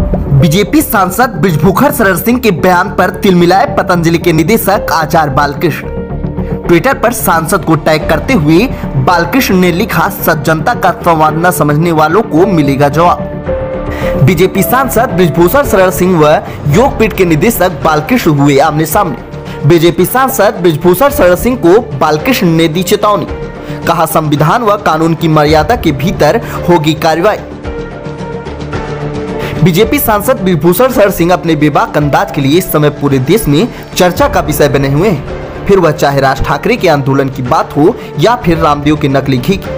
BJP सांसद बृजभूषण शरण सिंह के बयान पर तिलमिलाए पतंजलि के निदेशक आचार्य बालकृष्ण। ट्विटर पर सांसद को टैग करते हुए बालकृष्ण ने लिखा, सज्जनता का संवाद न समझने वालों को मिलेगा जवाब। बीजेपी सांसद बृजभूषण शरण सिंह व योगपीठ के निदेशक बालकृष्ण हुए आमने सामने। बीजेपी सांसद बृजभूषण शरण सिंह को बालकृष्ण ने दी चेतावनी, कहा संविधान व कानून की मर्यादा के भीतर होगी कार्रवाई। बीजेपी सांसद बृजभूषण शरण सिंह अपने बेबाक अंदाज के लिए इस समय पूरे देश में चर्चा का विषय बने हुए हैं, फिर वह चाहे राज ठाकरे के आंदोलन की बात हो या फिर रामदेव के नकली घी की।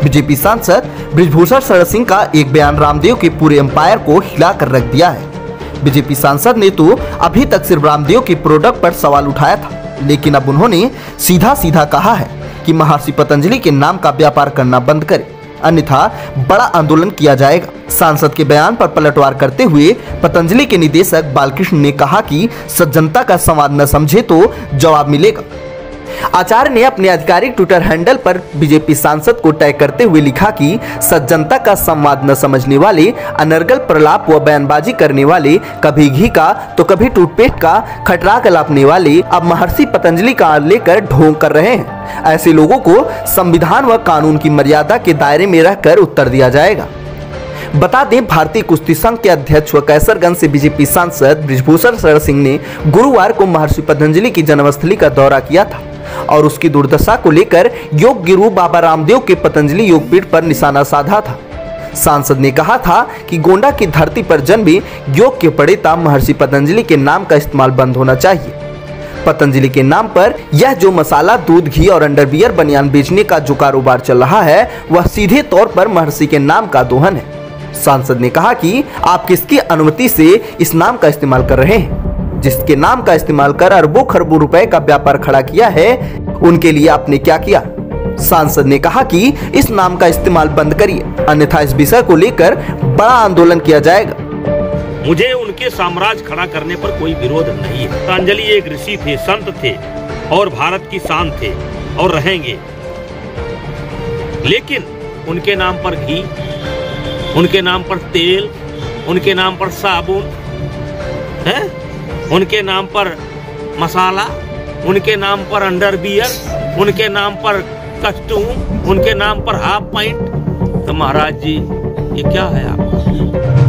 बीजेपी सांसद बृजभूषण शरण सिंह का एक बयान रामदेव के पूरे एम्पायर को हिलाकर रख दिया है। बीजेपी सांसद ने तो अभी तक सिर्फ रामदेव के प्रोडक्ट पर सवाल उठाया था, लेकिन अब उन्होंने सीधा सीधा कहा है कि महर्षि पतंजलि के नाम का व्यापार करना बंद करे, अन्यथा बड़ा आंदोलन किया जाएगा। सांसद के बयान पर पलटवार करते हुए पतंजलि के निदेशक बालकृष्ण ने कहा कि सज्जनता का संवाद न समझे तो जवाब मिलेगा। आचार्य ने अपने आधिकारिक ट्विटर हैंडल पर बीजेपी सांसद को टैग करते हुए लिखा कि सज्जनता का संवाद न समझने वाले, अनर्गल प्रलाप व बयानबाजी करने वाले, कभी घी का तो कभी टूथपेस्ट का खटरा कलापने वाले अब महर्षि पतंजलि का लेकर ढोंग कर रहे हैं। ऐसे लोगों को संविधान व कानून की मर्यादा के दायरे में रहकर उत्तर दिया जाएगा। बता दें, भारतीय कुश्ती संघ के अध्यक्ष व कैसरगंज से बीजेपी सांसद बृजभूषण शरण सिंह ने गुरुवार को महर्षि पतंजलि की जन्मस्थली का दौरा किया था और उसकी दुर्दशा को लेकर योग गुरु बाबा रामदेव के पतंजलि योगपीठ पर निशाना साधा था। सांसद ने कहा था कि गोंडा की धरती पर जन्मे योग के प्रणेता महर्षि पतंजलि के नाम का इस्तेमाल बंद होना चाहिए। पतंजलि के नाम पर यह जो मसाला, दूध, घी और अंडरवियर बनियान बेचने का जो कारोबार चल रहा है, वह सीधे तौर पर महर्षि के नाम का दोहन है। सांसद ने कहा कि आप किसकी अनुमति से इस नाम का इस्तेमाल कर रहे हैं? जिसके नाम का इस्तेमाल कर अरबों खरबों रुपए का व्यापार खड़ा किया है, उनके लिए आपने क्या किया? सांसद ने कहा कि इस नाम का इस्तेमाल बंद करिए, अन्यथा इस विषय को लेकर बड़ा आंदोलन किया जाएगा। मुझे उनके साम्राज्य खड़ा करने पर कोई विरोध नहीं है। पतंजलि एक ऋषि थे, संत थे और भारत की शान थे और रहेंगे। लेकिन उनके नाम पर घी, उनके नाम पर तेल, उनके नाम पर साबुन है, उनके नाम पर मसाला, उनके नाम पर अंडरवियर, उनके नाम पर कस्टूम, उनके नाम पर हाफ पैंट। तो महाराज जी, ये क्या है आपका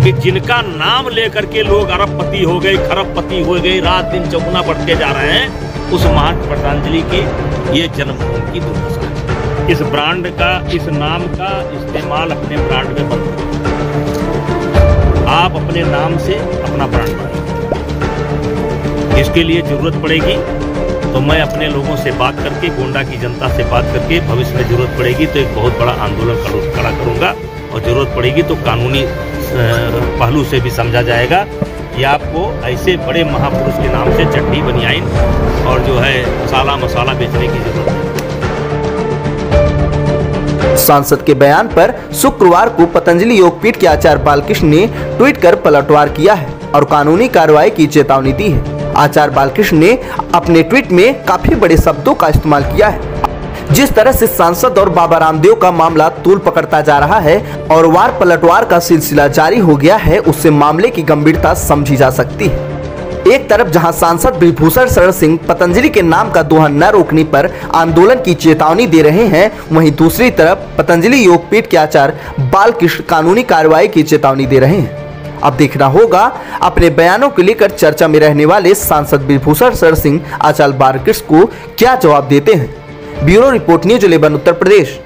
कि जिनका नाम लेकर के लोग अरबपति हो गए, खरबपति हो गए, रात दिन चौगुना बढ़ते जा रहे हैं, उस महर्षि पतंजलि की ये जन्मभूमि की दुर्दशा है। इस ब्रांड का, इस नाम का इस्तेमाल अपने ब्रांड में बंद करें। आप अपने नाम से अपना ब्रांड बनाइए। इसके लिए जरूरत पड़ेगी तो मैं अपने लोगों से बात करके, गोंडा की जनता से बात करके, भविष्य में जरूरत पड़ेगी तो एक बहुत बड़ा आंदोलन खड़ा करूंगा और जरूरत पड़ेगी तो कानूनी पहलू से भी समझा जाएगा कि आपको ऐसे बड़े महापुरुष के नाम से चट्टी बनियाइन और जो है मसाला बेचने की जरूरत है। सांसद के बयान पर शुक्रवार को पतंजलि योगपीठ के आचार्य बालकृष्ण ने ट्वीट कर पलटवार किया है और कानूनी कार्रवाई की चेतावनी दी है। आचार्य बालकृष्ण ने अपने ट्वीट में काफी बड़े शब्दों का इस्तेमाल किया है। जिस तरह से सांसद और बाबा रामदेव का मामला तूल पकड़ता जा रहा है और वार पलटवार का सिलसिला जारी हो गया है, उससे मामले की गंभीरता समझी जा सकती है। एक तरफ जहां सांसद बृजभूषण शरण सिंह पतंजलि के नाम का दोहन न रोकने पर आंदोलन की चेतावनी दे रहे हैं, वहीं दूसरी तरफ पतंजलि योगपीठ के आचार्य बालकृष्ण कानूनी कार्रवाई की चेतावनी दे रहे हैं। अब देखना होगा अपने बयानों को लेकर चर्चा में रहने वाले सांसद बृजभूषण शरण सिंह आचार्य बालकृष्ण को क्या जवाब देते हैं। Bureau report, news 11 Uttar Pradesh.